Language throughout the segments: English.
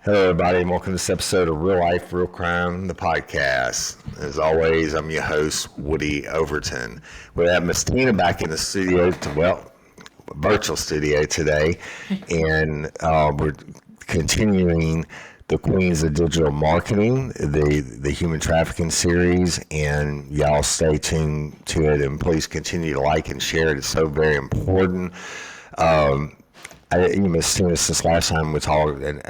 Hello, everybody, and welcome to this episode of Real Life, Real Crime, the podcast. As always, I'm your host, Woody Overton. We have Miss Tina back in the studio, virtual studio today, and we're continuing the Queens of Digital Marketing, the human trafficking series, and y'all stay tuned to it, and please continue to like and share it. It's so very important. Miss Tina, since last time we talked, and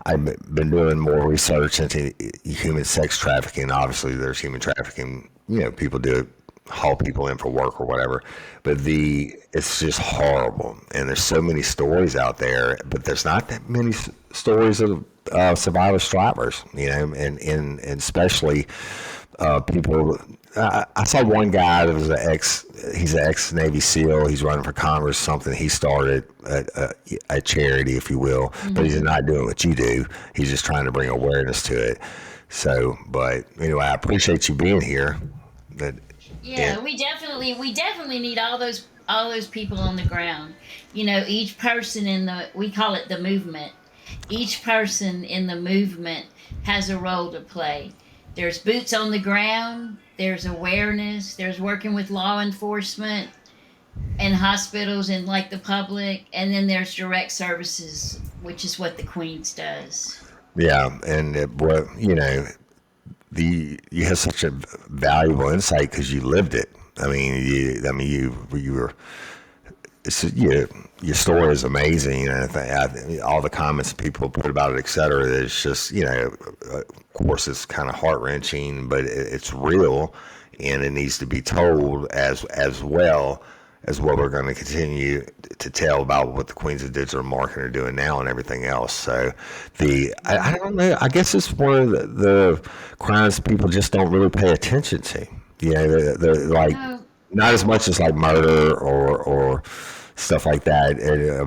I've been doing more research into human sex trafficking. Obviously, there's human trafficking. People do it, haul people in for work or whatever. But it's just horrible, and there's so many stories out there. But there's not that many stories of survivor survivors. And especially people. I saw one guy that was he's an ex Navy SEAL. He's running for Congress, something. He started a charity, if you will, but he's not doing what you do. He's just trying to bring awareness to it. So, but anyway, I appreciate you being here. That, Yeah, and we definitely need all those people on the ground. Each person we call it the movement. Each person in the movement has a role to play. There's boots on the ground, there's awareness, there's working with law enforcement and hospitals and like the public, and then there's direct services, which is what the Queens does. yeah, and you have such a valuable insight because you lived it. You were your story is amazing, and all the comments people put about it, etc. It's just of course, it's kind of heart wrenching, but it's real, and it needs to be told as well as what we're going to continue to tell about what the Queens of Digital Marketing are doing now and everything else. So I don't know. I guess it's one of the crimes people just don't really pay attention to. They're like No, not as much as like murder or stuff like that.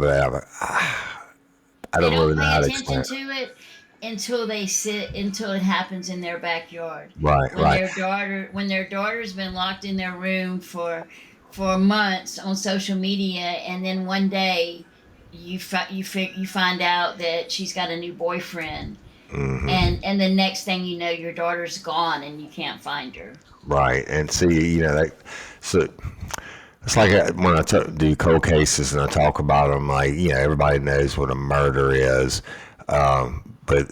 But I they don't really don't know pay how to explain attention it. to it until it happens in their backyard. Right, When right. their daughter's been locked in their room for months on social media, and then one day you find out that she's got a new boyfriend, and the next thing you know, your daughter's gone and you can't find her. Right, and see, so it's like when do cold cases and I talk about them, like everybody knows what a murder is, but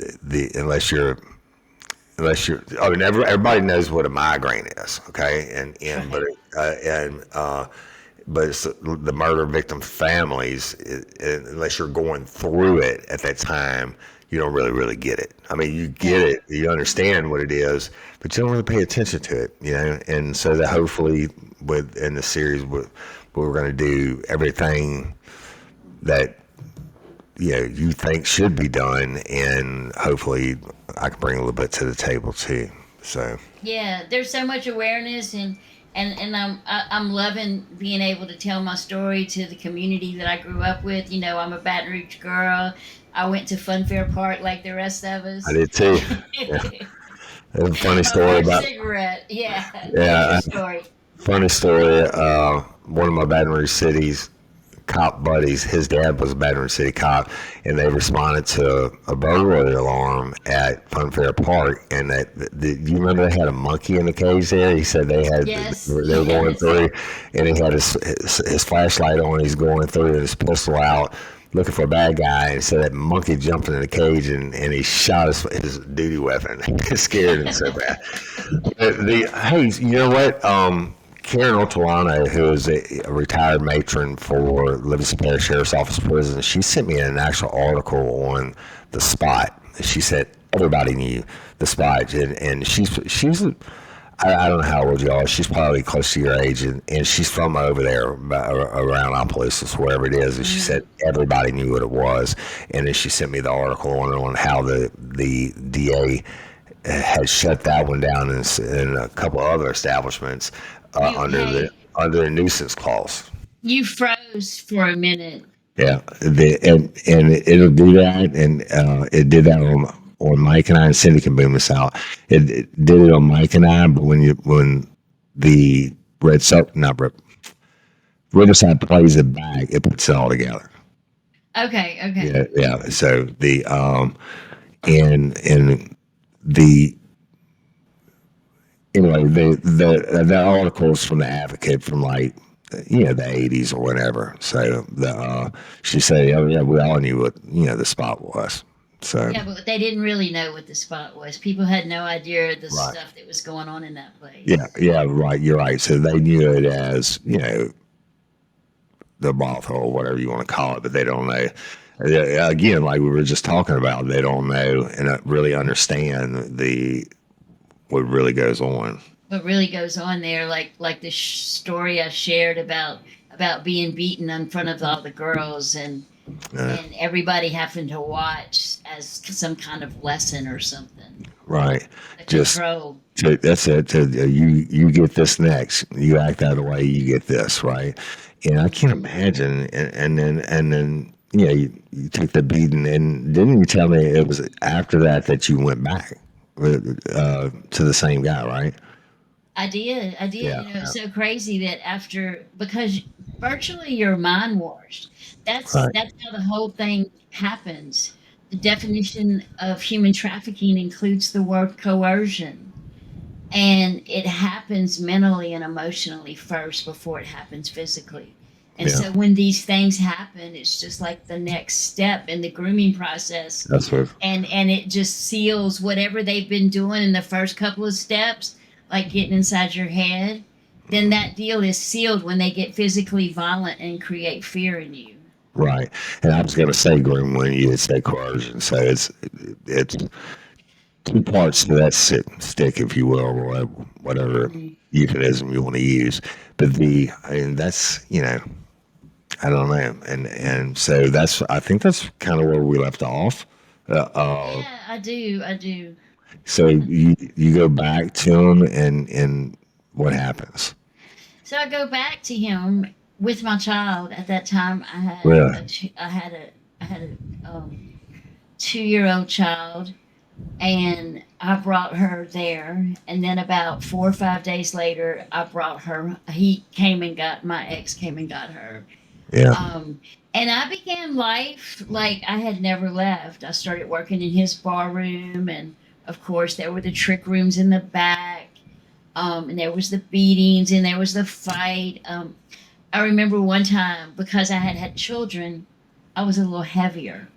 I mean, everybody knows what a migraine is, okay, and but Right. and but it's the murder victim families, unless you're going through it at that time, you don't really get it. I mean, you get Yeah. it, you understand what it is, but you don't really pay attention to it. And so that hopefully, in the series, we're going to do everything that you think should be done, and hopefully, I can bring a little bit to the table too. So Yeah, there's so much awareness, and I'm loving being able to tell my story to the community that I grew up with. I'm a Baton Rouge girl. I went to Funfair Park like the rest of I us. did too. Yeah, there's a funny My story first about cigarette. Yeah. What's your yeah. story? Funny story. One of my Baton Rouge City's cop buddies, his dad was a Baton Rouge City cop, and they responded to a burglary alarm at Funfair Park. And do you remember they had a monkey in the cage there? He said Yes. they were going Yes. through, and he had his flashlight on. He's going through and his pistol out. Looking for a bad guy, and so that monkey jumped in the cage and he shot his duty weapon. It scared him so bad. Hey, you know what? Karen Ortolano, who is a retired matron for Livingston Parish Sheriff's Office Prison, she sent me an actual article on the spot. She said everybody knew the spot, and I don't know how old you are. She's probably close to your age, and she's from over there, around Opelousas, wherever it is. And she said Hmm. everybody knew what it was. And then she sent me the article on how the DA had shut that one down, and a couple other establishments You hey, under a nuisance clause. you froze for a minute. Yeah, and it'll do that, and it did that on Mike and I, and Cindy can boom us out. It did it on Mike and I, but when the Red Sox, not Red, Riverside plays it back, it puts it all together. Okay, Yeah, okay. yeah. So the and the anyway, the articles from the Advocate from like the 80s or whatever. So the she said, oh yeah, we all knew what the spot was. So Yeah, but they didn't really know what the spot was. People had no idea the right, stuff that was going on in that yeah, place. yeah, right. You're right. So they knew it as the brothel or whatever you want to call it, but they don't know. Again, like we were just talking about, they don't know and really understand the what really goes on. What really goes on there, like the story I shared about being beaten in front of all the girls Uh, and everybody having to watch as some kind of lesson or something. right. The Just control. that's it. You get this next. You act that way, you get this right. And I can't Hmm. imagine. And then you took the beating. And didn't you tell me it was after that you went back to the same guy, right? I did. Yeah. It's so crazy that after because virtually you're mind washed. Right. That's how the whole thing happens. The definition of human trafficking includes the word coercion. And it happens mentally and emotionally first before it happens physically. And Yeah. so when these things happen, it's just like the next step in the grooming process. That's what. And it just seals whatever they've been doing in the first couple of steps, like getting inside your head. Then that deal is sealed when they get physically violent and create fear in you. Right. And I was going to say groom when you say coercion. So it's two parts to that stick, if you will, or whatever Mhm. euphemism you want to use. But and that's I don't know, and so I think that's kind of where we left off. Uh, uh, Yeah, I do. I do. so you go back to him, and what happens? So I go back to him with my child. At that time, Really? I had a 2 year old child, and I brought her there. And then about 4 or 5 days later, I brought her. He came and got my ex came and got her. Yeah, Um, and I began life like I had never left. I started working in his bar room, and of course, there were the trick rooms in the back. And there was the beatings, and there was the fight. I remember one time because I had had children, I was a little heavier,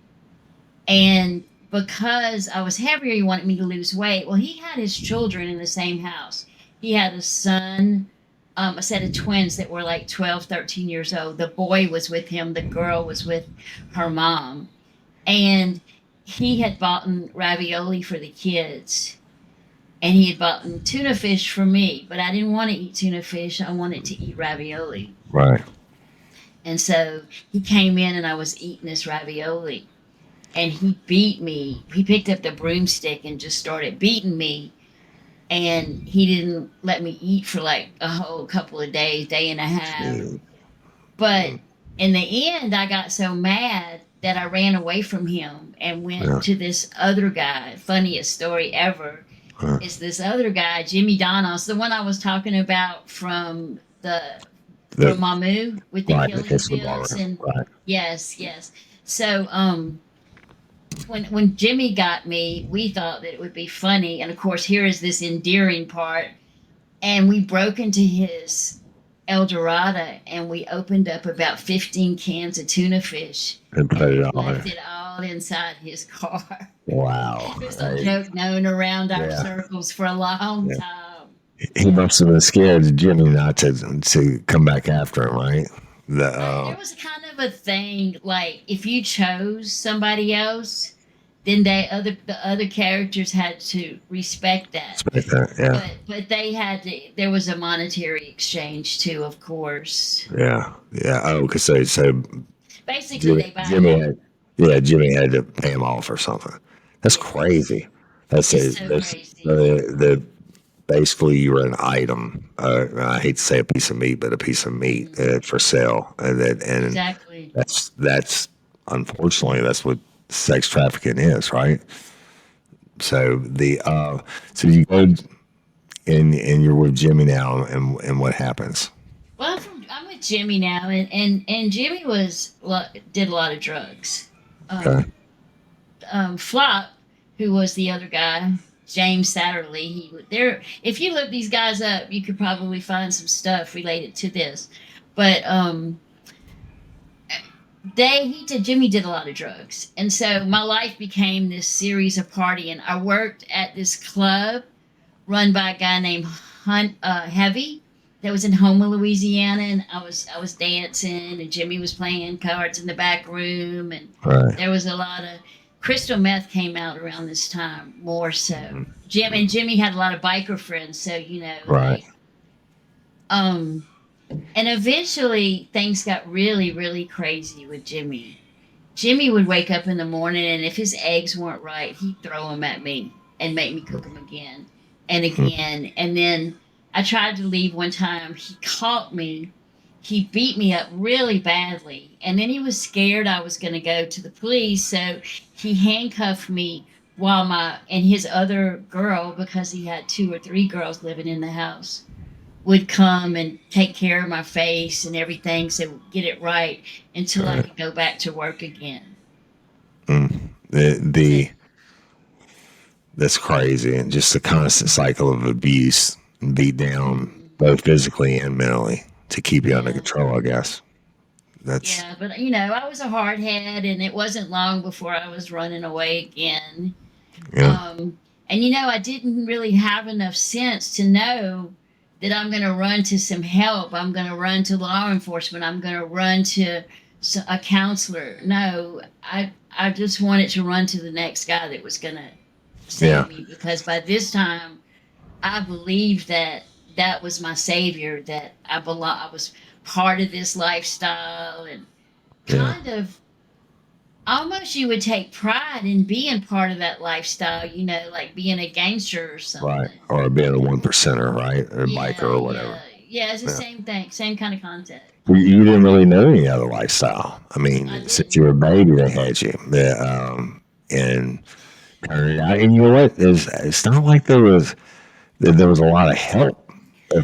and because I was heavier, he wanted me to lose weight. Well, he had his children in the same house. He had a son, a set of twins that were like 12, 13 years old. The boy was with him, the girl was with her mom. And he had bought ravioli for the kids. And he had bought tuna fish for me, but I didn't want to eat tuna fish. I wanted to eat ravioli. right, And so he came in and I was eating this ravioli. And he beat me. He picked up the broomstick and just started beating me. And he didn't let me eat for like a whole couple of days, day and a half. yeah, But in the end, I got so mad that I ran away from him and went yeah, to this other guy. Funniest story ever uh, is this other guy, Jimmy Donos, the one I was talking about the from Mamu with the right, the killing history bar, fields. And right, yes, yes. So when Jimmy got me, we thought that it would be funny. And of course, here is this endearing part. And we broke into his El Dorado and we opened up about 15 cans of tuna fish and and put it we on. left it all inside his car. Wow. It was a joke known around our Yeah, circles for a long yeah. time. He Yeah. must have been scared of Jimmy not to come back after him, right? The There was kind of a thing like if you chose somebody else, then the other characters had to respect that. yeah, But they had to. There was a monetary exchange too, of course. yeah, yeah. Oh, cause so Basically, they buy Jimmy you. had, yeah, Jimmy had to pay him off or something. That's Yes, crazy. That's it's it. so That's crazy. the basically you were an item. I hate to say a piece of meat, but a piece of meat Mhm. for sale, and Exactly. that's unfortunately that's what sex trafficking is, right? So so you go and you're with Jimmy now, and what happens? Well, I'm with Jimmy now, and Jimmy did a lot of drugs. Okay. Um, Flop, who was the other guy, James Satterley. He would there. If you look these guys up, you could probably find some stuff related to this. But Jimmy did a lot of drugs, and so my life became this series of partying. I worked at this club run by a guy named Heavy that was in Houma, Louisiana, and I was dancing, and Jimmy was playing cards in the back room, and Right. there was a lot of crystal meth came out around this time more so. Mhm. Jimmy had a lot of biker friends, so Right. um and eventually things got really really crazy with Jimmy. Jimmy would wake up in the morning, and if his eggs weren't right, he'd throw them at me and make me cook them again and Mhm. again. And then I tried to leave one time. He caught me. He beat me up really badly. And then he was scared I was going to go to the police. So he handcuffed me while and his other girl, because he had two or three girls living in the house, would come and take care of my face and everything, so get it right until I Right. could go back to work again. So, The that's crazy, and just a constant cycle of abuse and beat down, mhm. both physically and mentally, to keep you under Yeah, control. I guess that's yeah, but I was a hard head, and it wasn't long before I was running away again. yeah. Um, and I didn't really have enough sense to know that I'm going to run to some help. I'm going to run to law enforcement. I'm going to run to a counselor. No, I just wanted to run to the next guy that was going to Yeah. save me, because by this time I believed that that was my savior. That I was part of this lifestyle, and Yeah. kind of almost you would take pride in being part of that lifestyle, like being a gangster or Right. something. Or being a one percenter, right? Or a biker Yeah, or yeah, whatever. yeah. It's the Yeah. same thing, same kind of concept. You didn't really know any other lifestyle. I I mean, since you didn't. were a baby, they had you. And turned out, and you know what? It's not like there was a lot of help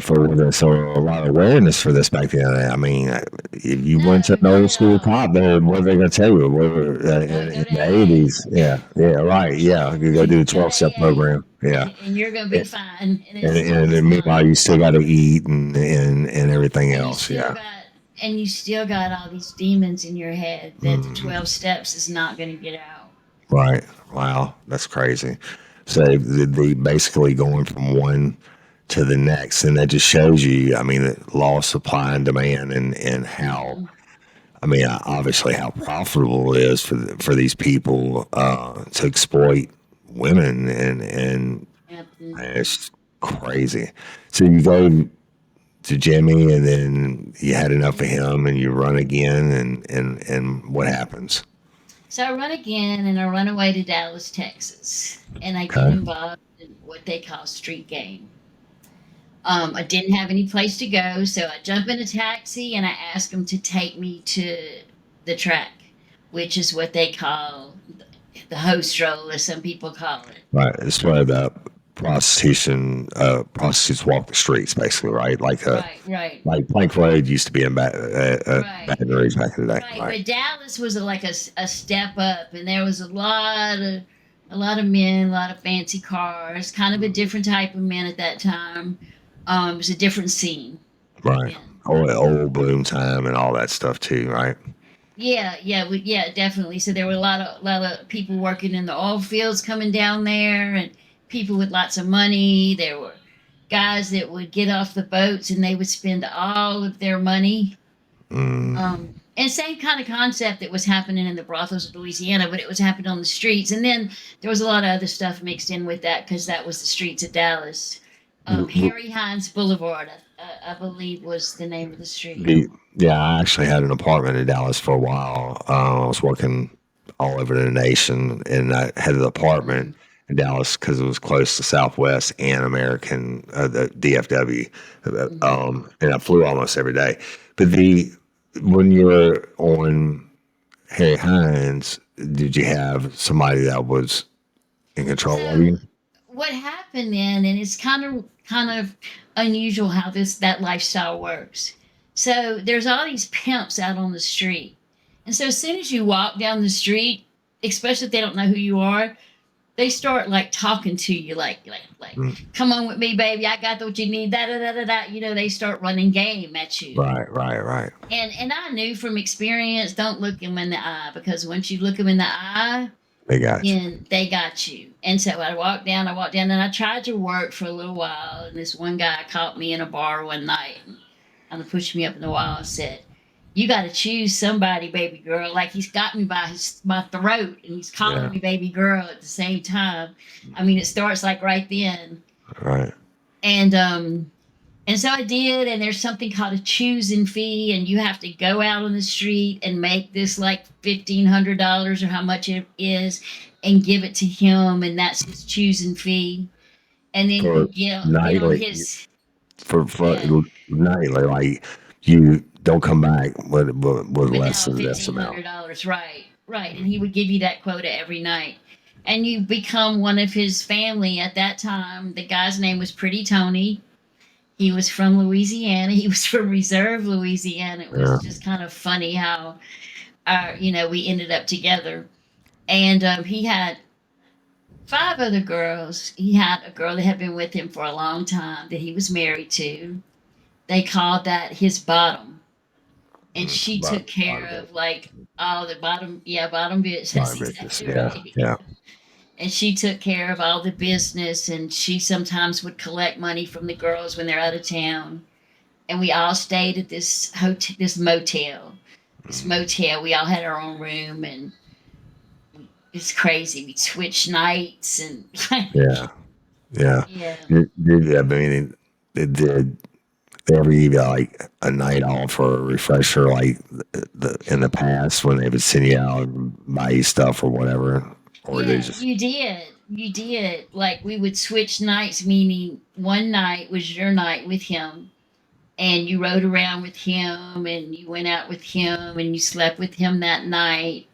for this or a lot of awareness for this back then. I mean, if you went No, to an not old at school all. cop, then what are they going to tell you? Go In to the AA. 80s, yeah, yeah, right, yeah, you go do the Go to 12-step program, AA, yeah. and you're gonna be fine. And And it's then not. meanwhile, you still got to eat and everything And else, yeah. you still got all these demons in your head that the Mm, 12 steps is not going to get out. right. Wow, that's crazy. So the basically going from one to the next, and that just shows you, I mean, the law of supply and demand, and how, Yeah. I mean, obviously how profitable it is for these people to exploit women, and Yep. Mhm. it's crazy. So you go to Jimmy, and then you had enough of him, and you run again, and what happens? So I run again, and I run away to Dallas, Texas, and I get Okay, involved in what they call street game. I didn't have any place to go, so I jump in a taxi and I ask them to take me to the track, which is what they call the host roll, as some people call it. right. It's where the prostitutes walk the streets, basically, right? Right, right, Like Plank Road used to be in right. Baton Rouge back in the day, Right, right? but Dallas was a step up, and there was a lot of men, a lot of fancy cars, kind of a different type of men at that time. It was a different scene Right. then. Old Bloom time and all that stuff too, right? Yeah, yeah, yeah, definitely. So there were a lot of people working in the oil fields coming down there, and people with lots of money. There were guys that would get off the boats and they would spend all of their money. Mm, And same kind of concept that was happening in the brothels of Louisiana, but it was happening on the streets. And then there was a lot of other stuff mixed in with that, because that was the streets of Dallas. Harry Hines Boulevard, I believe, was the name of the street. yeah, I actually had an apartment in Dallas for a while. I was working all over the nation, and I had an apartment Mm, in Dallas because it was close to Southwest and American, the DFW, mhm. and I flew almost every day. But the when you were on Harry Hines, did you have somebody that was in control of So you? what happened then, and it's kind of unusual how that lifestyle works. So there's all these pimps out on the street. And so as soon as you walk down the street, especially if they don't know who you are, they start like talking to you like Mm. come on with me, baby, I got what you need, da da da da da. They start running game at you. Right, right, right. And I knew from experience, don't look them in the eye, because once you look them in the eye, They got you. then they got you. And so I walked down, and I tried to work for a little while. And this one guy caught me in a bar one night and kind of pushed me up in the wall and said, "You got to choose somebody, baby girl." Like he's got me by my throat, and he's calling Yeah, me baby girl at the same time. I mean, it starts like right then. right. And and so I did, and there's something called a choosing fee, and you have to go out on the street and make this like $1,500 or how much it is, and give it to him, and that's his choosing fee. And then you For get on nightly, his, for yeah, nightly, like you don't come back with less without than this fifteen amount. hundred dollars, right, right, and he would give you that quota every night, and you become one of his family. At that time, the guy's name was Pretty Tony. He was from Louisiana. He was from Reserve, Louisiana. It was Yeah. just kind of funny how we ended up together. And he had five other girls. He had a girl that had been with him for a long time that he was married to. They called that his bottom, and she Right, took care right, of like all the bottom. Yeah, bottom bitch. That's right, bitches. exactly Yeah, right. yeah. And she took care of all the business, and she sometimes would collect money from the girls when they're out of town. And we all stayed at this hotel, this motel. We all had our own room, and it's crazy. We switched nights, and like, Yeah, yeah. yeah, I mean, did they ever give you like a night off or a refresher, like in the past when they would send you out and buy you stuff or whatever, or they yeah, just you did. Like we would switch nights, meaning one night was your night with him, and you rode around with him, and you went out with him, and you slept with him that night,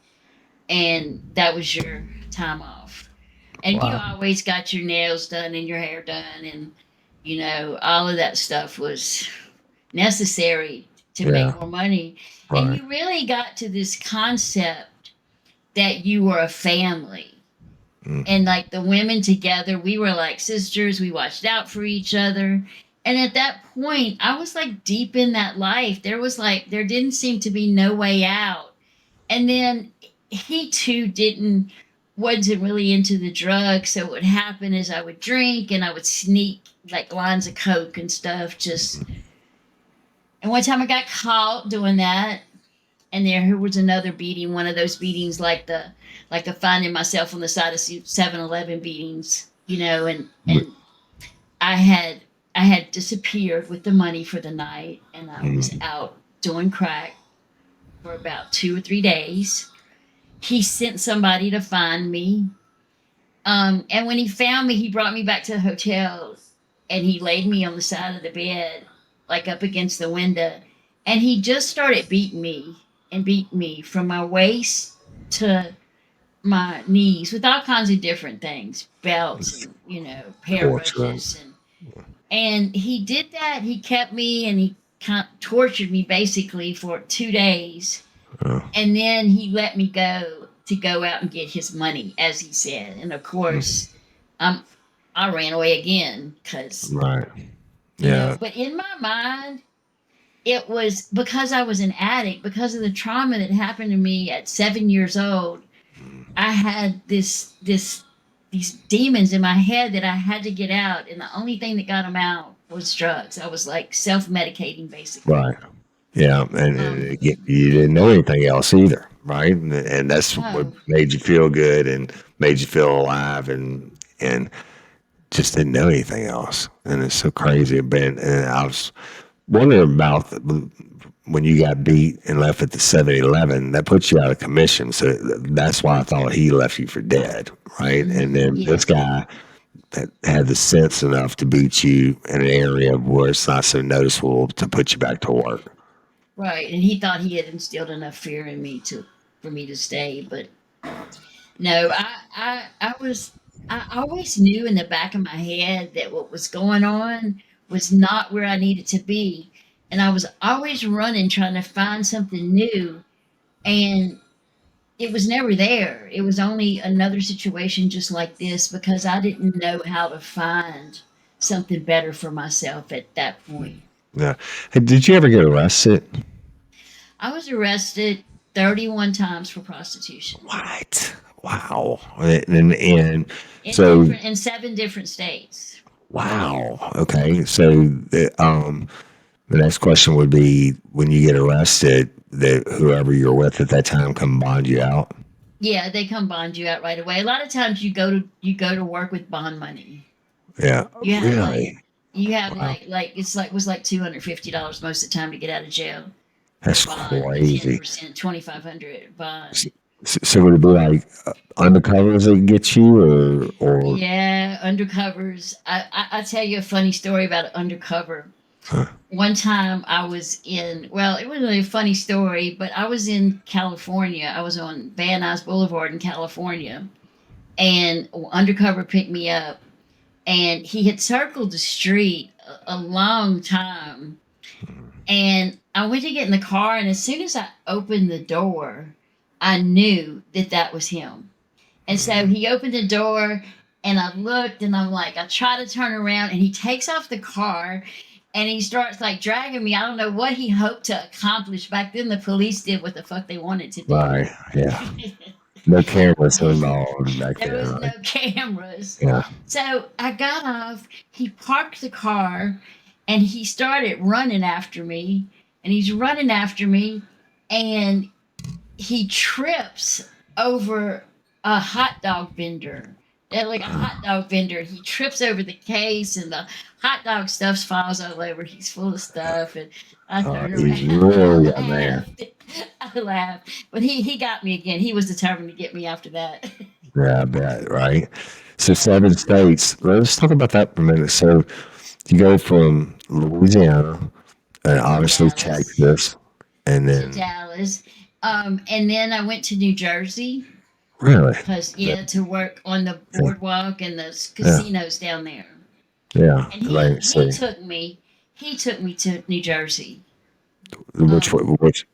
and that was your time off. And you wow, always got your nails done and your hair done, and all of that stuff was necessary to make yeah, more money. And right, you really got to this concept that you were a family. mm, And like the women together, we were like sisters. We watched out for each other. And at that point, I was like deep in that life. There didn't seem to be no way out. And then he too wasn't really into the drugs. So what would happen is I would drink and I would sneak like lines of coke and stuff. Just and one time I got caught doing that, and there was another beating, one of those beatings like the finding myself on the side of 7-Eleven beatings, and I had I had disappeared with the money for the night, and I was mm, out doing crack for about 2 or 3 days. He sent somebody to find me. And when he found me, he brought me back to the hotel, and he laid me on the side of the bed, like up against the window. And he just started beating me and beating me from my waist to my knees with all kinds of different things, belts it's and, torture. pairbrushes. And he did that. He kept me, and he kind of tortured me basically for 2 days, Uh, and then he let me go to go out and get his money, as he said. And of mm, course, um, I ran away again because, right. Yeah. but in my mind, it was because I was an addict, because of the trauma that happened to me at 7 years old. I had these demons in my head that I had to get out, and the only thing that got them out was drugs. I was like self medicating, basically. Right. Yeah, and Um, you didn't know anything else either, right? And that's what no, made you feel good and made you feel alive, and just didn't know anything else. And it's so crazy. And I was wondering about when you got beat and left at the 7-Eleven, that puts you out of commission. So that's why I thought he left you for dead, right? And then yeah, this guy that had the sense enough to beat you in an area where it's not so noticeable to put you back to work. right. And he thought he had instilled enough fear in me to for me to stay, but no, I always knew in the back of my head that what was going on was not where I needed to be. and I was always running trying to find something new, and it was never there. It was only another situation just like this because I didn't know how to find something better for myself at that point. Yeah. Hey, did you ever get arrested? I was arrested 31 times for prostitution What? Wow. And in so, different in 7 different states. wow. Okay. So, the next question would be when you get arrested, that whoever you're with at that time come bond you out. Yeah, they come bond you out right away. A lot of times you go to work with bond money. Yeah. You have like Really? you have Wow. like it's like was like $250 most of the time to get out of jail for That's bond, a ten crazy. percent 2,500 bond. So would it be like undercovers that get you, or Yeah, undercovers. I tell you a funny story about an undercover. huh, One time I was in, well, it wasn't really a funny story, but I was in California. I was on Van Nuys Boulevard in California, and undercover picked me up, and he had circled the street a long time. And I went to get in the car, and as soon as I opened the door, I knew that that was him. And so he opened the door, and I looked, and I'm like, I try to turn around, and he takes off the car, and he starts like dragging me. I don't know what he hoped to accomplish. Back then, the police did what the fuck they wanted to do. right? Yeah. No cameras involved back There then, was no right? cameras. Yeah. So I got off, he parked the car, and he started running after me, and he's running after me, and he trips over a hot dog vendor. Like a hot dog vendor. He trips over the case, and the hot dog stuff falls all over. He's full of stuff, and I turned He's around. I really a man. laughed. I laughed. But he got me again. He was determined to get me after that. Yeah, I bet, right? So 7 states. Let's talk about that for a minute. So you go from Louisiana and To obviously Dallas. Texas, and To then Dallas. And then I went to New Jersey really, because, yeah, yeah, to work on the boardwalk and the yeah, casinos down there. yeah. And Like, see, he took me to New Jersey. which Um, which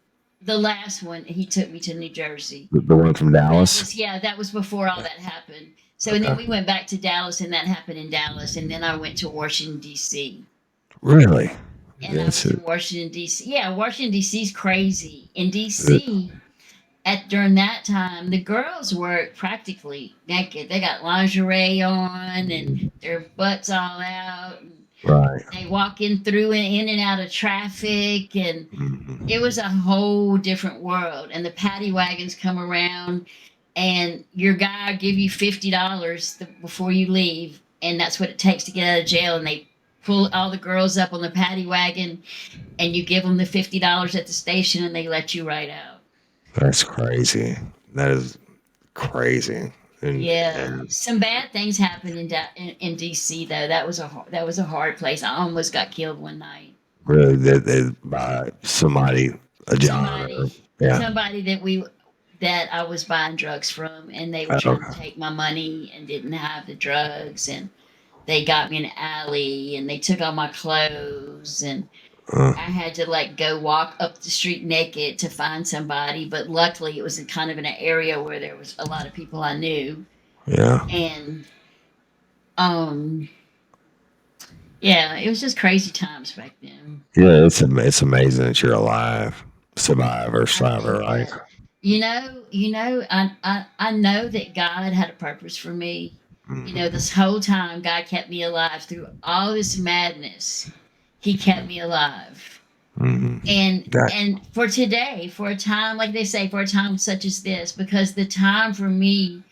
the last one, he took me to New Jersey. the one from That Dallas? was, yeah, that was before all that happened. So and then Okay, we went back to Dallas, and that happened in Dallas, and then I went to Washington D.C. really? And I Yes, was in Washington D.C. Yeah, Washington D.C.'s crazy. In D.C. at during that time, the girls were practically naked. They got lingerie on and their butts all out. And right. they walking through and in and out of traffic, and Hmm. it was a whole different world. And the paddy wagons come around, and your guy give you $50 before you leave, and that's what it takes to get out of jail. And they pull all the girls up on the paddy wagon, and you give them the $50 at the station, and they let you right out. That's crazy. That is crazy. Yeah, And some bad things happened in DC though. That was a hard place. I almost got killed one night. really, they by somebody, a John, or Somebody, yeah. somebody that I was buying drugs from, and they were trying to Okay. take my money and didn't have the drugs, and they got me in an alley, and they took all my clothes, and Uh, I had to like go walk up the street naked to find somebody. But luckily, it was in kind of in an area where there was a lot of people I knew, yeah. and um yeah, it was just crazy times back then. Yeah, it's amazing that you're alive, survivor, I striver, think right? that I know that God had a purpose for me. Hmm. This whole time God kept me alive through all this madness. He kept me alive. Hmm. That And for today, for a time like they say, for a time such as this, because the time for me,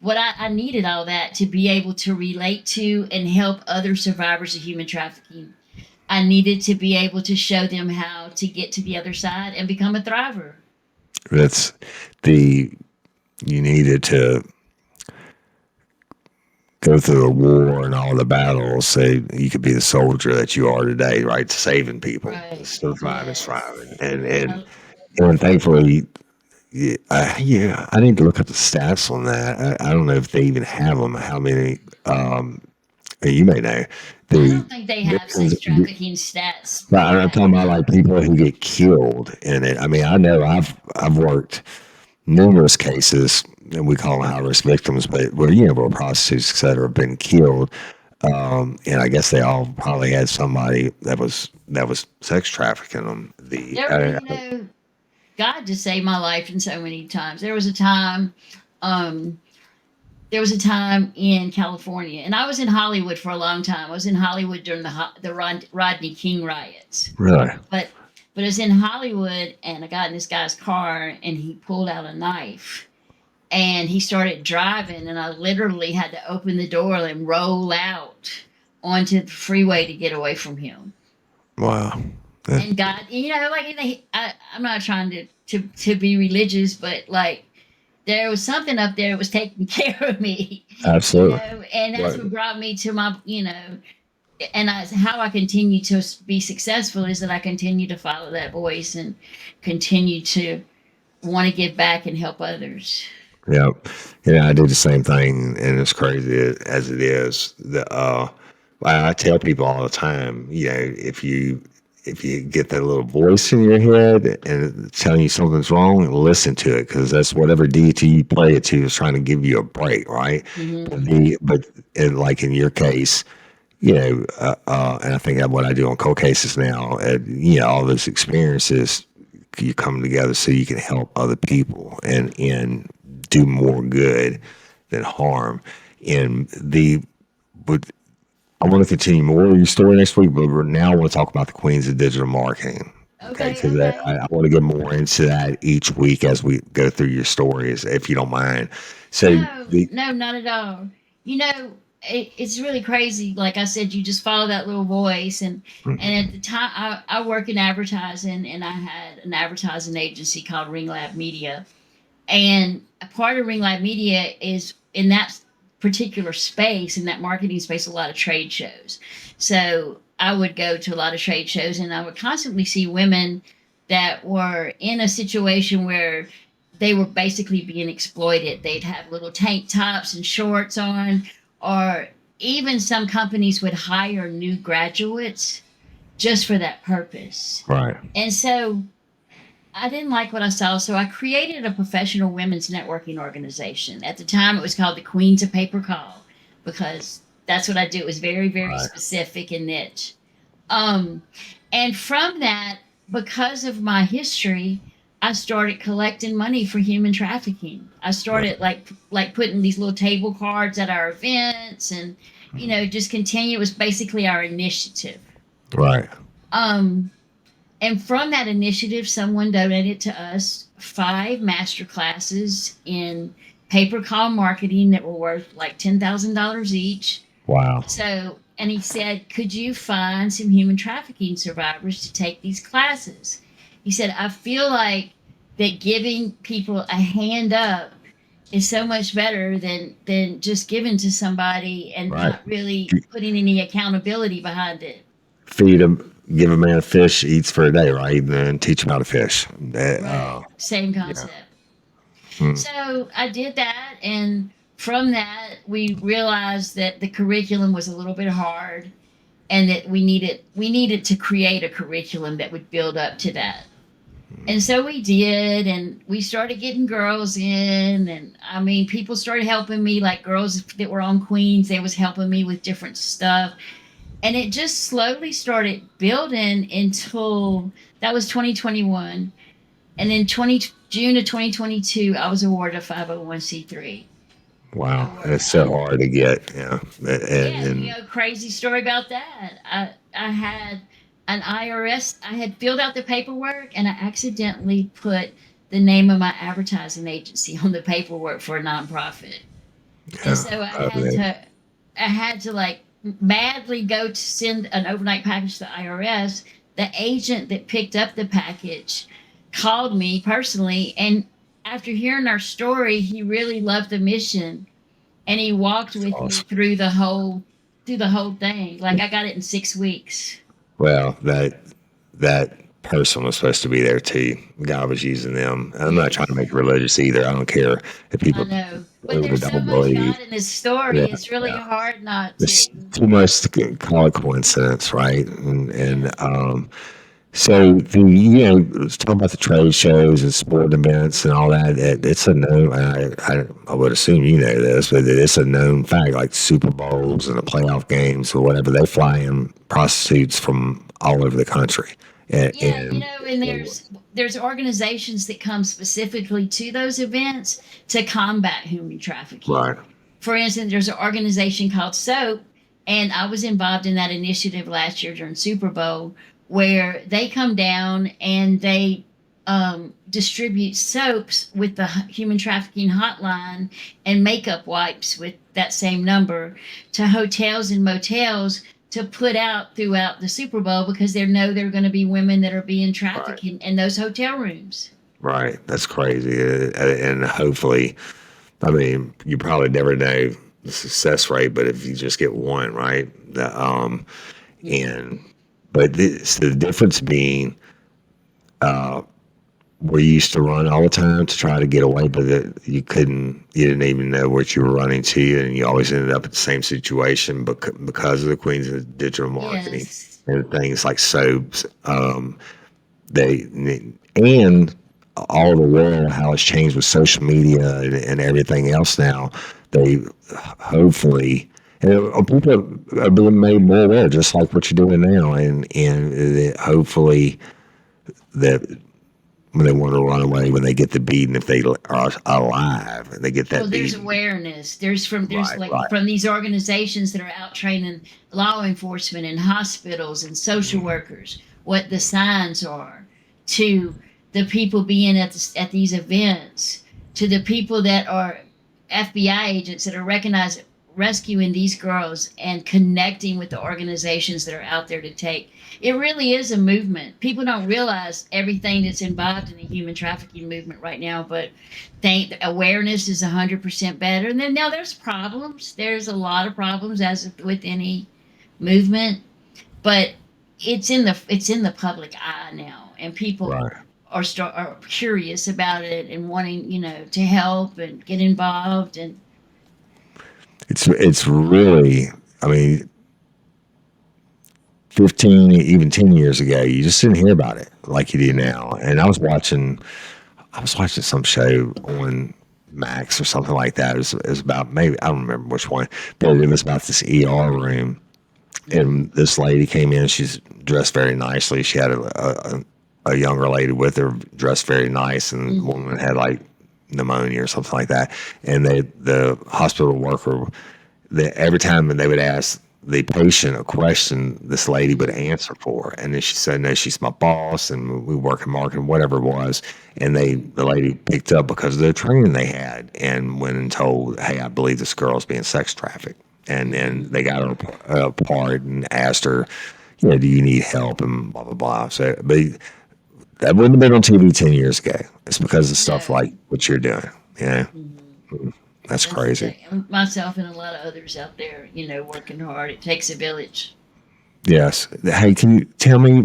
I needed all that to be able to relate to and help other survivors of human trafficking. I needed to be able to show them how to get to the other side and become a thriver. that's the you needed to go through a war and all the battles so you could be the soldier that you are today, right? Saving people, Right. surviving, Yes. striving, and I, and thankfully, yeah, yeah, I need to look up the stats on that. I don't know if they even have them. How many? You may know. I The don't think they have victims. sex trafficking stats But I'm yet. talking about like people who get killed in it. I mean, I know I've worked numerous cases, and we call them high risk victims, but where where prostitutes, et cetera, have been killed, and I guess they all probably had somebody that was sex trafficking them. You know, God just saved my life in so many times. Um, there was a time in California, and I was in Hollywood for a long time. I was in Hollywood during the Rodney King riots, Really? but I was in Hollywood, and I got in this guy's car, and he pulled out a knife, and he started driving, and I literally had to open the door and roll out onto the freeway to get away from him. Wow. Yeah, And God, like I'm not trying to be religious, but like there was something up there that was taking care of me, absolutely. and that's Right. what brought me to my, and how I continue to be successful is that I continue to follow that voice and continue to want to give back and help others. Yeah. Yeah, I do the same thing, and it's crazy as it is. I tell people all the time, if you get that little voice in your head and it's telling you something's wrong, listen to it because that's whatever deity you play it to is trying to give you a break, right? Hmm. But like in your case, and I think that's what I do on cold cases now. All those experiences you come together so you can help other people and do more good than harm. And but I want to continue more of your story next week, but now I want to talk about the queens of digital marketing. Okay, Okay, because okay. I want to get more into that each week as we go through your stories, if you don't mind. So No, no, not at all. You know, it's really crazy. Like I said, you just follow that little voice, and at the time, I work in advertising, and I had an advertising agency called Ring Lab Media, and a part of Ring Lab Media is in that particular space, in that marketing space, a lot of trade shows. So I would go to a lot of trade shows, and I would constantly see women that were in a situation where they were basically being exploited. They'd have little tank tops and shorts on, or even some companies would hire new graduates just for that purpose. right, And so I didn't like what I saw, so I created a professional women's networking organization. At the time, it was called the Queens of Paper Call because that's what I do. It was very, very right, specific and niche. Um, and from that, because of my history, I started collecting money for human trafficking. I right, started like putting these little table cards at our events, and just continue. It was basically our initiative. right. Um, and from that initiative, someone donated to us 5 master classes in pay per call marketing that were worth like $10,000 each. Wow. So, and he said, could you find some human trafficking survivors to take these classes? He said, I feel like that giving people a hand up is so much better than just giving to somebody and Right. not really putting any accountability behind it. Feed him, give a man a fish, eats for a day, right? And then teach him how to fish. Right. Same Yeah. concept. Hmm. So I did that, and from that, we realized that the curriculum was a little bit hard, and that we needed to create a curriculum that would build up to that. And so we did, and we started getting girls in, and I mean, people started helping me, like girls that were on Queens. They was helping me with different stuff, and it just slowly started building until that was 2021, and in 20 June of 2022, I was awarded a 501c3 Wow. award. It's so hard to get. Yeah. Yeah, And crazy story about that. I had an IRS. I had filled out the paperwork, and I accidentally put the name of my advertising agency on the paperwork for a nonprofit. And yeah. so I mean, I had to like madly go to send an overnight package to the IRS. The agent that picked up the package called me personally, and after hearing our story, he really loved the mission, and he walked it's with me awesome. through the whole thing. Like I got it in 6 weeks. Well, that person was supposed to be there too. God was using them. I'm not trying to make Yes, it religious either. I don't care if I people know. But believe or there's so don't much believe. God in this story. Yeah, It's really yeah. hard not It's to. too much to call it coincidence, right? And Yeah. so the let's talk about the trade shows and sport events and all that. It's a known. I would assume you know this, but it's a known fact. Like Super Bowls and the playoff games or whatever, they fly in prostitutes from all over the country. Yeah, And and there's organizations that come specifically to those events to combat human trafficking. right, For instance, there's an organization called SOAP, and I was involved in that initiative last year during Super Bowl, where they come down and they distribute soaps with the human trafficking hotline and makeup wipes with that same number to hotels and motels to put out throughout the Super Bowl because they know there are going to be women that are being right, trafficked in those hotel rooms. right. That's crazy. And hopefully, I mean, you probably never know the success rate, but if you just get one, right? Yeah. And but this, the difference being where you used to run all the time to try to get away, but you couldn't, you didn't even know what you were running to, and you always ended up in the same situation because of the queens of digital marketing Yes. and things like soaps. They and all the world how it's changed with social media and everything else now. They hopefully. And people are being made more aware, just like what you're doing now, and hopefully that when they want to run away, when they get the beating, if they are alive and they get Oh, that there's beating. awareness. There's Right, like right. from these organizations that are out training law enforcement and hospitals and social workers what the signs are, to the people being at these events, to the people that are FBI agents that are recognized rescuing these girls and connecting with the organizations that are out there to take. It really is a movement. People don't realize everything that's involved in the human trafficking movement right now, but think awareness is 100% better. And then now there's problems. There's a lot of problems as with any movement, but it's in the public eye now, and people Right. are curious about it and wanting to help and get involved. And It's really, I mean, 15, even 10 years ago, you just didn't hear about it like you do now. And I was watching some show on Max or something like that. It was about maybe, I don't remember which one, but it was about this ER room. And this lady came in, she's dressed very nicely. She had a younger lady with her dressed very nice, and the Mhm. woman had like pneumonia or something like that. And the hospital worker, every time they would ask the patient a question, this lady would Mhm. answer for her. And then she said, "No, she's my boss, and we work in marketing, whatever it was." And the lady picked up because of the training they had, and went and told, "Hey, I believe this girl's being sex trafficked." And then Mhm. they got her apart and asked her, "Do you need help?" And blah blah blah. So, but that wouldn't have been on TV 10 years ago. It's because of stuff No. like what you're doing. Yeah, Mhm. that's That's crazy. exactly myself and a lot of others out there, working hard. It takes a village. Yes. Hey, can you tell me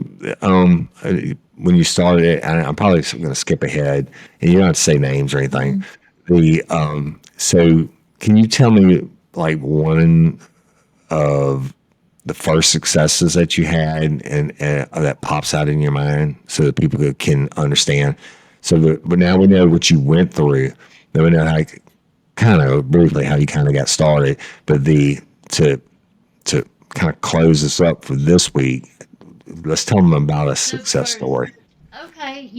when you started it? I'm probably going to skip ahead, and you don't have to say names or anything. Mhm. The so can you tell me like one of the first successes that you had and that pops out in your mind so that people can understand? So, but now we know what you went through. Now we know how kind of briefly how you kind of got started, but the to to kind of close this up for this week, let's tell them about a The success first, story. okay,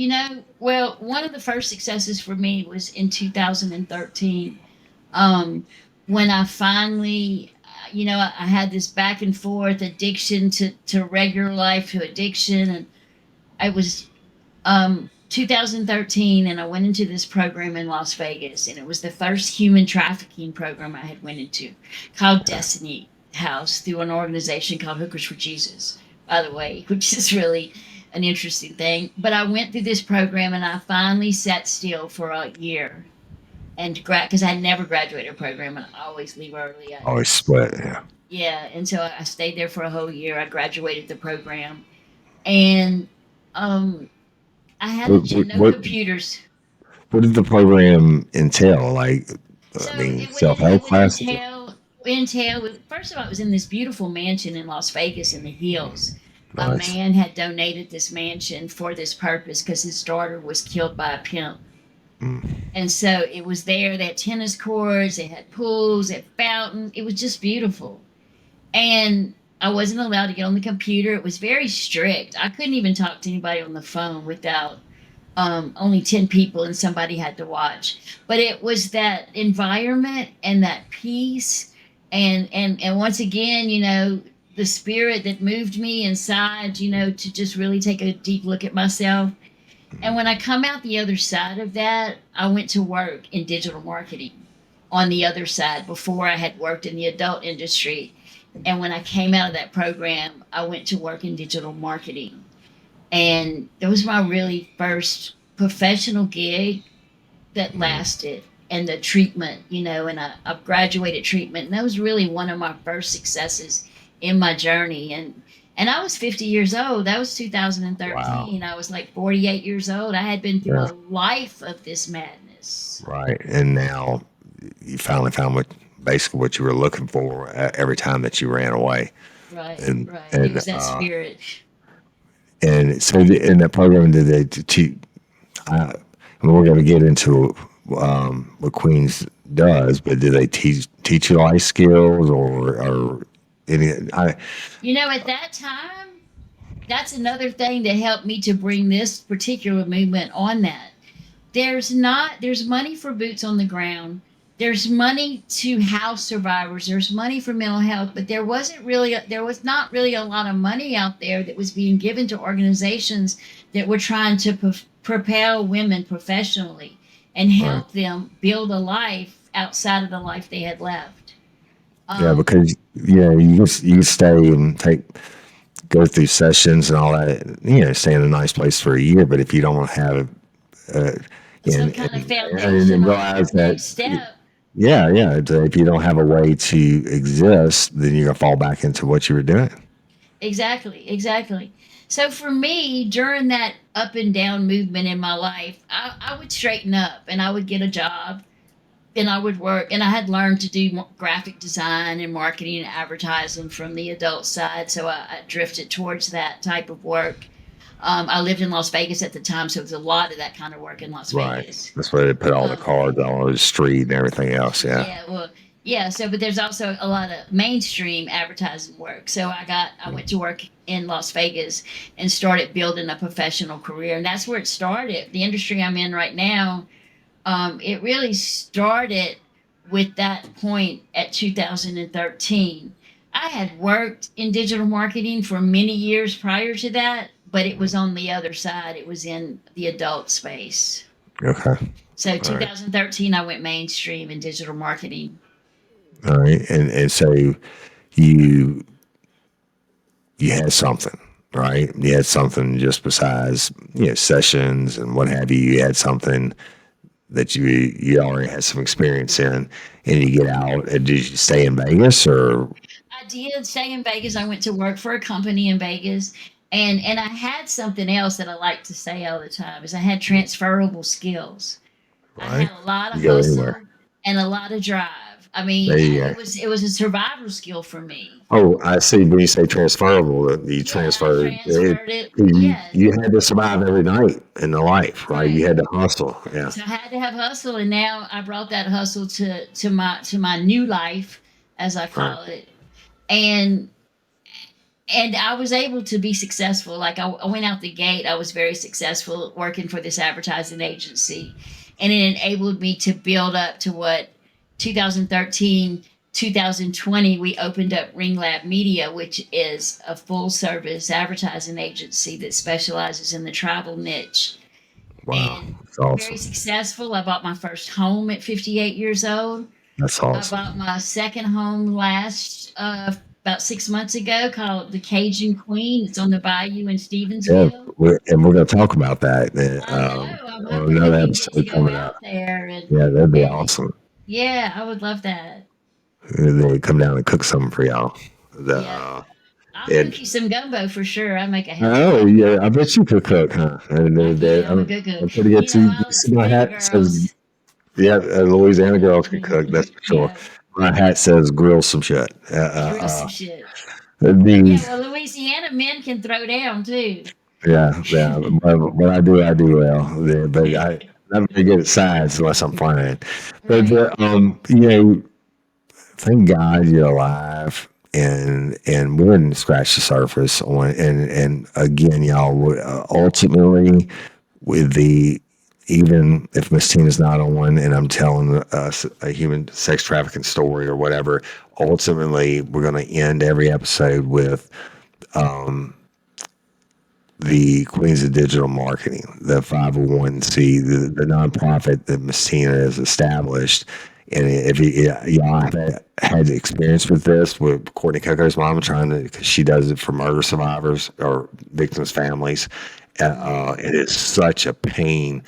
well, one of the first successes for me was in 2013, um, when I finally, I had this back and forth addiction to regular life to addiction, and I was 2013, and I went into this program in Las Vegas, and it was the first human trafficking program I had went into, called Destiny House, through an organization called Hookers for Jesus, by the way, which is really an interesting thing. But I went through this program, and I finally sat still for a year, and because I never graduated a program, and I always leave early. Always split. Yeah. Yeah, and so I stayed there for a whole year. I graduated the program, and Um, I had What no what computers. what did the program entail? Like, I So mean, self it help would classes. entail. First of all, it was in this beautiful mansion in Las Vegas in the hills. A Nice. man had donated this mansion for this purpose because his daughter was killed by a pimp. Mm, And so it was there. They had tennis courts, they had pools, they had fountain. It was just beautiful. And I wasn't allowed to get on the computer. It was very strict. I couldn't even talk to anybody on the phone without only 10 people and somebody had to watch. But it was that environment and that peace. And once again, the spirit that moved me inside, to just really take a deep look at myself. And when I come out the other side of that, I went to work in digital marketing on the other side before I had worked in the adult industry. And when I came out of that program, I went to work in digital marketing. And that was my really first professional gig that mm. lasted. And the treatment, and I graduated treatment. And that was really one of my first successes in my journey. And I was 50 years old. That was Wow. 2013. I was like 48 years old. I had been through Yeah. a life of this madness. Right. And now you finally found basically what you were looking for every time that you ran away. Right, And right. It and was that spirit. so in that program, did they teach? I mean, we're going to get into what Queens does, but do they teach you life skills or any? At that time, that's another thing that helped me to bring this particular movement on that. There's money for boots on the ground. There's money to house survivors. There's money for mental health, but there was not really a lot of money out there that was being given to organizations that were trying to propel women professionally and Right. help them build a life outside of the life they had left. Yeah, Um, because you can stay and go through sessions and all that. Stay in a nice place for a year, but if you don't have uh, some and kind of and foundational realize that next step. yeah, if you don't have a way to exist, then you're gonna fall back into what you were doing. Exactly, exactly. So for me, during that up and down movement in my life, I would straighten up and I would get a job and I would work. And I had learned to do graphic design and marketing and advertising from the adult side. So I drifted towards that type of work. I lived in Las Vegas at the time, so it was a lot of that kind of work in Las Right. Vegas. That's where they put all the Um, cards on the street and everything else. Yeah. Yeah, well, yeah. So, but there's also a lot of mainstream advertising work. So I went to work in Las Vegas and started building a professional career, and that's where it started. The industry I'm in right now, it really started with that point at 2013. I had worked in digital marketing for many years prior to that, but it was on the other side. It was in the adult space. Okay. So All right. 2013, I went mainstream in digital marketing. All right. And so you you had something, right? You had something just besides sessions and what have you. You had something that you already had some experience in, and you get out. And did you stay in Vegas or I did stay in Vegas. I went to work for a company in Vegas, and I had something else that I like to say all the time is I had transferable skills. I right? had a lot of You go anywhere. hustle and a lot of drive. I There mean, you go. it was a survival skill for me. Oh, I see. When you say transferable, you Yeah, I transferred it. transferred it. Yeah, You had to survive every night in the life, right? You right. had to hustle. Yeah. So I had to have hustle, and now I brought that hustle to my new life, as I Right. call it, and I was able to be successful. Like I went out the gate, I was very successful working for this advertising agency, and it enabled me to build up to what 2013, 2020, we opened up Ring Lab Media, which is a full service advertising agency that specializes in the travel niche. Wow. And That's very awesome. successful. I bought my first home at 58 years old. That's I bought awesome. my second home last about 6 months ago, called the Cajun Queen. It's on the Bayou in Yeah. Stevensville. We're going to talk about that I know. I'm on hoping that another we can get to episode go coming up. out there Yeah, that'd be and awesome. yeah, I would love that. They come down and cook something for y'all. The Yeah, I'll cook you some gumbo for sure. I make a hell of a Oh gumbo. yeah, I bet you could cook, huh? And I can. I'm a I'm, good cook. I'm pretty good. All the See my Toledo hat says, girls. yeah, Louisiana girls can cook. That's for sure. Yeah, My hat says grill some shit. grill some shit. The Yeah, well, Louisiana men can throw down too. yeah. What I do well. Yeah, but I'm not very good at science unless I'm flying. But Right. thank God you're alive. And we didn't scratch the surface on and again, y'all. Ultimately, with the even if Miss Tina's not on and I'm telling us a human sex trafficking story or whatever, ultimately we're going to end every episode with the Queens of Digital Marketing, the 501c, the nonprofit that Miss Tina has established. And if y'all have had experience with this, with Courtney Coco's mom trying to, because she does it for murder survivors or victims' families, it is such a pain.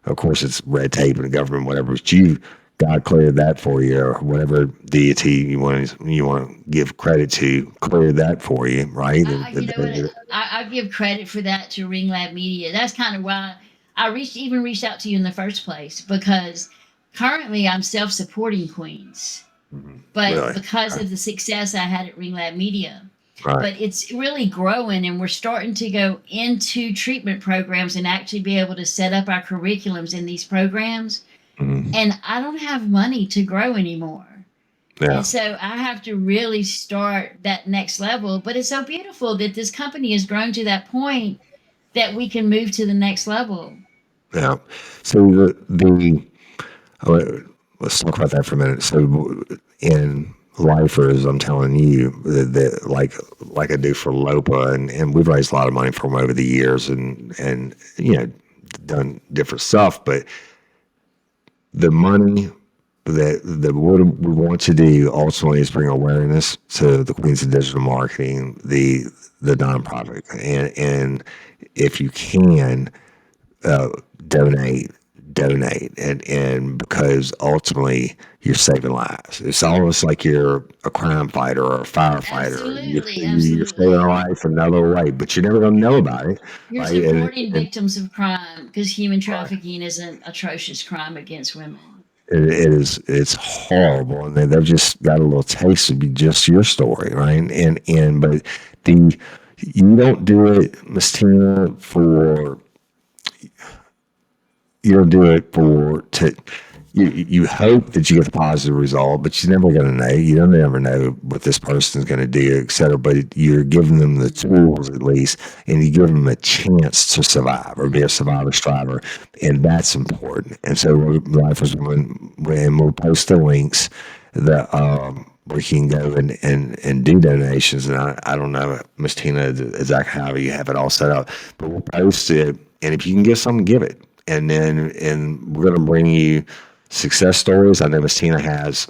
Of course, it's red tape and the government, whatever. But God cleared that for you, or whatever deity you want to give credit to, cleared that for you, right? You know what? I give credit for that to Ring Lab Media. That's kind of why I reached out to you in the first place because currently I'm self-supporting Queens, but Really, because of the success I had at Ring Lab Media. right? But it's really growing, and we're starting to go into treatment programs and actually be able to set up our curriculums in these programs. Mhm. And I don't have money to grow anymore. And Yeah, so I have to really start that next level. But it's so beautiful that this company has grown to that point that we can move to the next level. yeah. So uh, let's talk about that for a minute. So in lifers, I'm telling you that like I do for Lopa, and we've raised a lot of money for them over the years, and done different stuff, but the money that what we want to do ultimately is bring awareness to the Queens of Digital Marketing, the nonprofit, and if you can donate, donate, and because ultimately you're saving lives. It's almost like you're a crime fighter or a firefighter. Absolutely, You're saving a absolutely. life another way, but you're never going to know about it, You're right? supporting victims of crime because human trafficking is an atrocious crime against women. It's horrible, and they've just got a little taste to be just your story, right? And but the you don't do it, Miss Tina, for you don't do it for to you hope that you get a positive result, but you're never going to know. You don't ever know what this person's going to do, et cetera. But you're giving them the tools at least, and you give them a chance to survive or be a survivor striver, and that's important. And so, life is when we'll post the links that where you can go and do donations. And I don't know, Miss Tina, exactly how you have it all set up, but we'll post it, and if you can give something, give it. And we're going to bring you success stories. I know Miss Tina has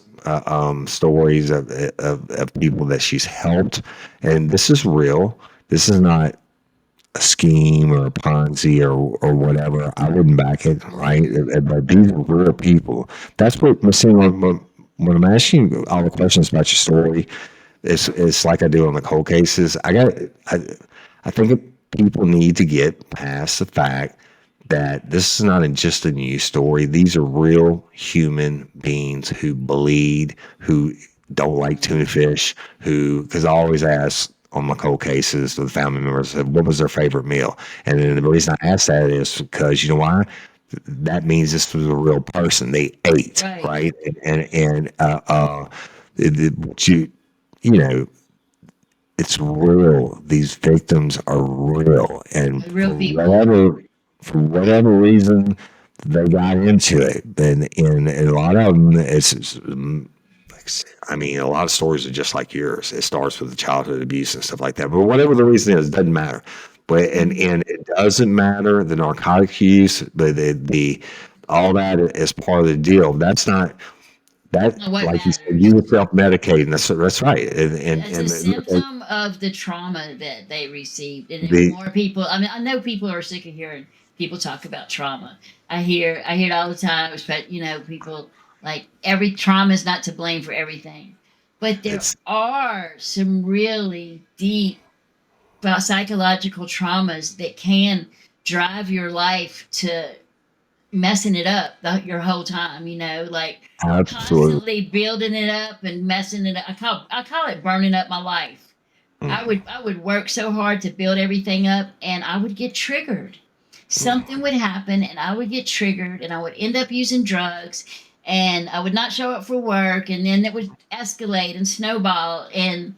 stories of people that she's helped, and this is real. This is not a scheme or a Ponzi or whatever. I wouldn't back it, right? But these are real people. That's what Miss Tina. When I'm asking you all the questions about your story, it's like I do on the cold cases. I think people need to get past the fact that this is not just a news story. These are real human beings who bleed, who don't like tuna fish, who, because I always ask on my cold cases to the family members, what was their favorite meal? And then the reason I ask that is because, you know why? That means this was a real person. They ate, Right. right? What you know, it's real. These victims are real, and Real people. for whatever reason they got into it, and a lot of them, I mean, a lot of stories are just like yours. It starts with the childhood abuse and stuff like that. But whatever the reason is, it doesn't matter. But and it doesn't matter the narcotic use, but the all that is part of the deal. That's not that, What like you said, matters? you were self medicating. That's right. It's a symptom of the trauma that they received. And the more people, I mean, I know people are sick of hearing people talk about trauma. I hear it all the time, but people like every trauma is not to blame for everything. But there it's are some really deep psychological traumas that can drive your life to messing it up your whole time, like Absolutely. constantly building it up and messing it up. I call it burning up my life. Mm. I would work so hard to build everything up, and I would get triggered. Something would happen and I would get triggered and I would end up using drugs, and I would not show up for work, and then it would escalate and snowball, and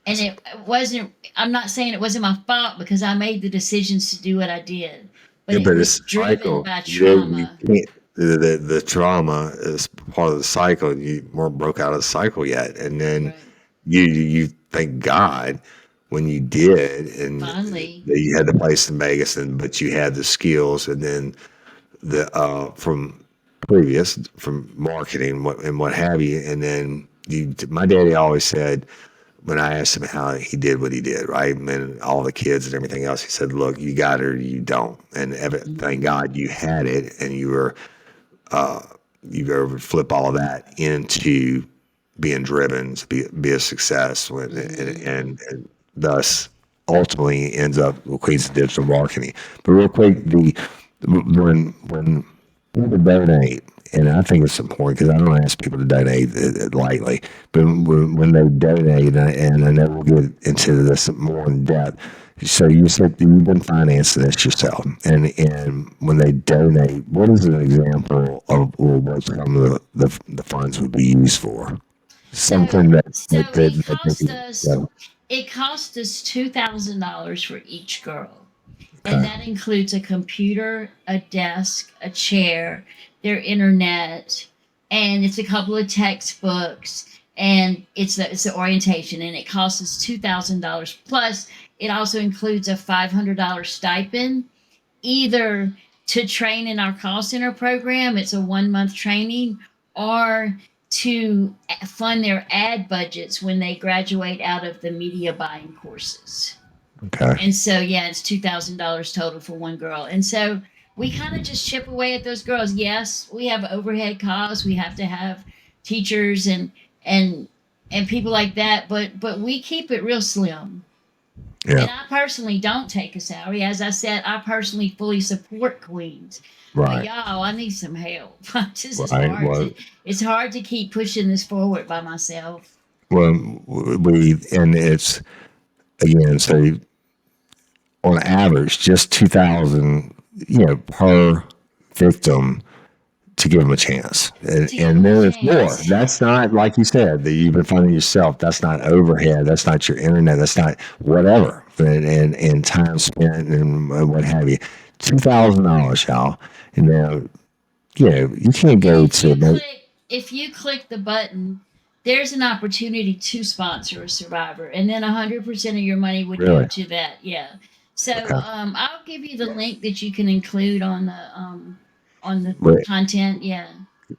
it wasn't, I'm not saying it wasn't my fault because I made the decisions to do what I did, but Yeah, it but was it's a driven cycle. by You trauma. can't. The trauma is part of the cycle. You weren't broke out of the cycle yet, and then Right. you thank God when you did, and Finally. that you had the place in Vegas, and but you had the skills, and then the from previous from marketing and what have you, and then you. My daddy always said when I asked him how he did what he did, right, and all the kids and everything else, he said, "Look, you got it or you don't." And thank Mhm. God you had it, and you were able to flip all of that into being driven to be a success, Mhm. and thus ultimately ends up with Queens of Digital Marketing. But real quick, the when people donate, and I think it's important because I don't ask people to donate lightly, but when they donate, and I know we'll get into this more in depth. So you said that you've been financing this yourself, and when they donate, what is an example of what some of the funds would be used for? So Something that so they can, yeah, it cost us $2,000 for each girl. And okay, that includes a computer, a desk, a chair, their internet, and it's a couple of textbooks, and it's the orientation, and it costs us $2,000 plus. It also includes a $500 stipend, either to train in our call center program. It's a 1 month training, or to fund their ad budgets when they graduate out of the media buying courses. okay, And so, yeah, it's $2,000 total for one girl. And so we kind of just chip away at those girls. Yes, we have overhead costs. We have to have teachers and and people like that, but we keep it real slim. yeah, And I personally don't take a salary. As I said, I personally fully support Queens. But right, y'all, I need some help. This is right. hard to it's hard to keep pushing this forward by myself. Well, we and it's again, so on average, just 2,000, per victim to give them a chance. To give And them a there's more. chance. That's not like you said that you've been finding yourself. That's not overhead. That's not your internet. That's not whatever. And time spent and what have you. $2,000, y'all. And now, you can't And go to if you click the button, there's an opportunity to sponsor a survivor, and then 100% of your money would go really. to that. Yeah. So Okay. I'll give you the link that you can include on the But content. Yeah.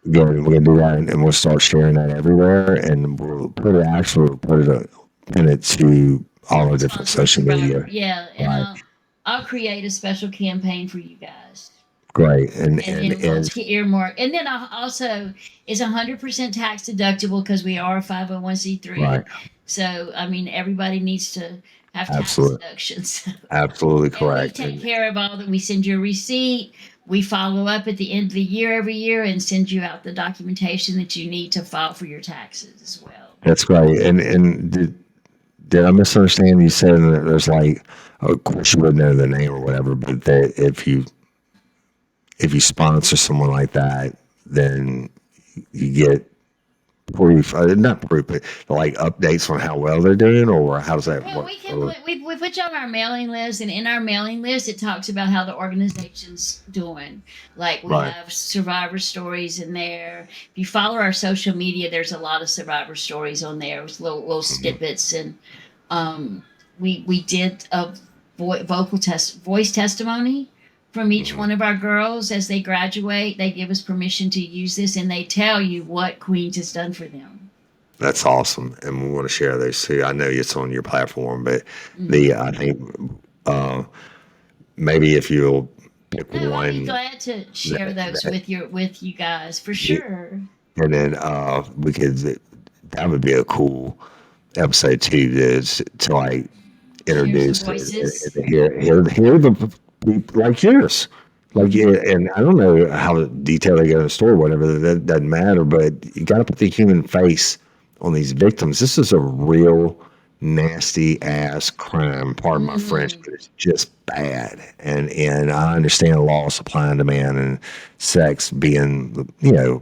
we're gonna do that, and we'll start sharing that everywhere, and we'll put it actually we'll pin it to all the different Sponsor a social survivor. media. Yeah, and Right. I'll create a special campaign for you guys. Great. And And and then we'll and earmark. And then I'll also, it's 100% tax deductible because we are a 501c3. right. So I mean, everybody needs to have tax Absolutely. deductions. Absolutely And we correct. take And care of all that. We send you a receipt. We follow up at the end of the year every year and send you out the documentation that you need to file for your taxes as well. that's great. And did I misunderstand you saying that there's like, of course you wouldn't know the name or whatever, but that if you sponsor someone like that, then you get proof, not proof, but like updates on how well they're doing, or how does that Well, work? we can we put you on our mailing list, and in our mailing list, it talks about how the organization's doing. Like we Right. have survivor stories in there. If you follow our social media, there's a lot of survivor stories on there with little Mhm. snippets, and um, we did a voice testimony from each Mhm. one of our girls as they graduate. They give us permission to use this, and they tell you what Queens has done for them. That's awesome, and we want to share those too. I know it's on your platform, but the Mhm. I think uh, maybe if you'll pick No, I'd be one glad to share that, those that with you guys for you, sure. and then we could that would be a cool episode too. To like Share some introduced voices. and hear the people like yours. Like, yeah, and I don't know how detailed they go in the story, whatever, that doesn't matter, but you got to put the human face on these victims. This is a real nasty ass crime, pardon my French, Mm-hmm. but it's just bad. And I understand law, supply and demand, and sex being,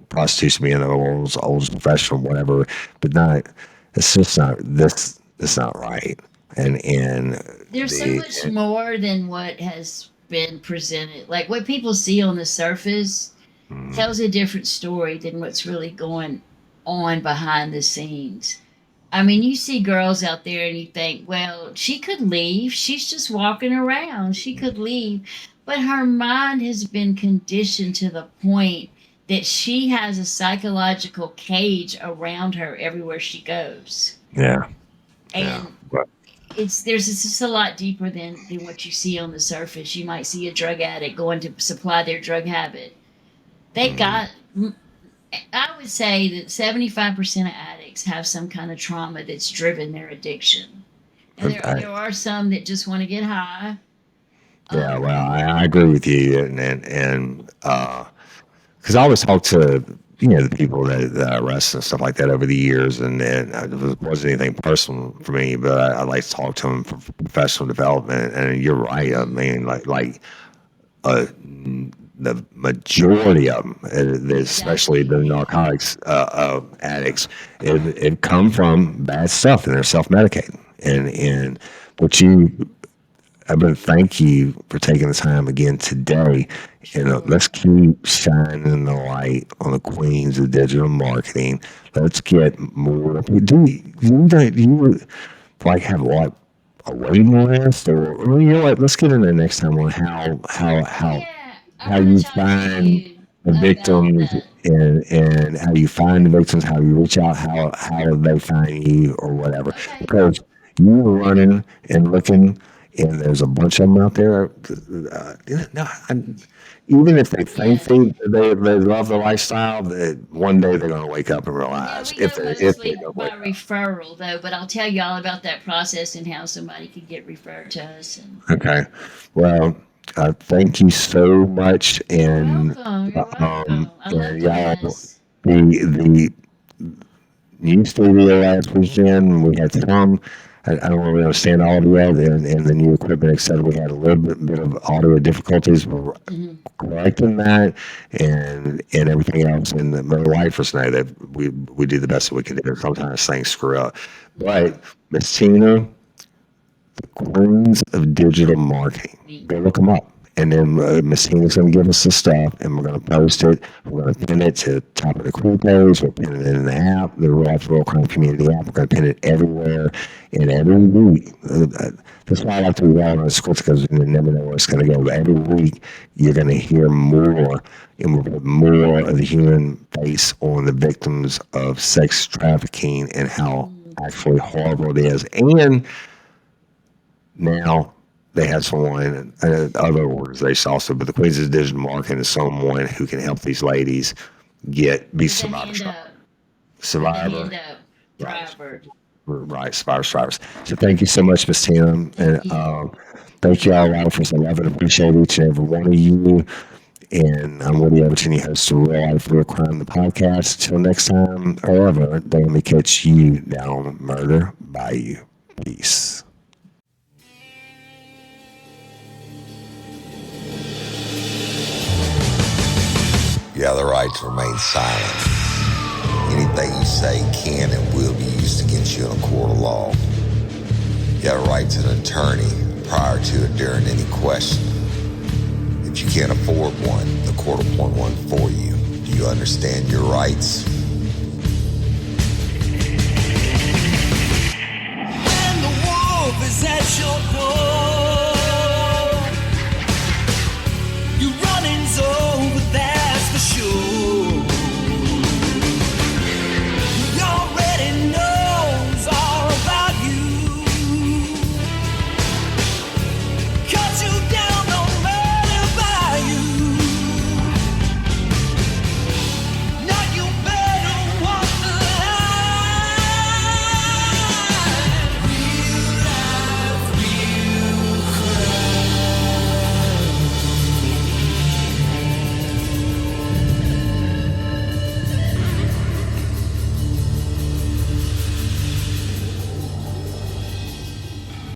prostitution being the world's oldest profession, whatever, but not, it's just not, it's not right. And There's so the, much more than what has been presented. Like what people see on the surface tells a different story than what's really going on behind the scenes. I mean, you see girls out there and you think, well, she could leave. She's just walking around. She could leave. But her mind has been conditioned to the point that she has a psychological cage around her everywhere she goes. yeah, yeah, And but it's just a lot deeper than what you see on the surface. You might see a drug addict going to supply their drug habit. They mm, got I would say that 75% of addicts have some kind of trauma that's driven their addiction. And I, there are some that just want to get high. yeah, Um, well, I agree with you, and because I always talk to the people that I arrest and stuff like that over the years, and it wasn't anything personal for me, but I like to talk to them for professional development. And you're right. I mhm. mean, like uh, the majority of them, especially Exactly. the narcotics addicts, it come from bad stuff, and they're self medicating. And what you I want to thank you for taking the time again today. And Sure. let's keep shining the light on the queens of digital marketing. Let's get more. Do you like have like a waiting list, or well, you know what? Let's get into the next time on Yeah, I how want you to talk to find you the about victims, that. and how you find the victims, how you reach out, how they find you or whatever. Okay. Because you're running and looking, and there's a bunch of them out there. No, even if they think Yeah. they love the lifestyle, that one day they're going to wake up and Yeah, realize we go if they're mostly going to by wake up. referral, though, but I'll tell you all about that process and how somebody could get referred to us. And Okay. Well, thank you so much, you're and welcome. You're welcome. I love doing y'all, this. the new studio last weekend, we had some. I don't really understand all of it, and the new equipment, etc. We had a little bit of audio difficulties. We're Hmm. correcting that, and everything else. And the lifers know that we do the best that we can do. Sometimes things screw up, Yeah. but Miss Tina, Queens of Digital Marketing. Neat. Go look them up. And then Miss Tina's going to give us the stuff, and we're going to post it. We're going to pin it to the top of the crew page. We're pinning it in the app, the Real Life Real Crime Community app. We're going to pin it everywhere. And every week, that's why I like to be out on the schools, because you never know where it's going to go. But every week, you're going to hear more, and we'll put more of the human face on the victims of sex trafficking and how Mm. actually horrible it is. And now they have someone, other organizations also, but the Queens of Digital Marketing is someone who can help these ladies be With the hand survivor, up. With the survivor, hand up. right, Driver. right, survivors. So thank you so much, Miss Tina, Thank and you. thank you all out for I love and appreciate each and every one of you. And I'm Woody Everton, your host of Real Life Real Crime, the podcast. Till next time, or ever, let me catch you down Murder Bayou. Peace. You have the right to remain silent. Anything you say can and will be used against you in a court of law. You have a right to an attorney prior to and during any question. If you can't afford one, the court will appoint one for you. Do you understand your rights?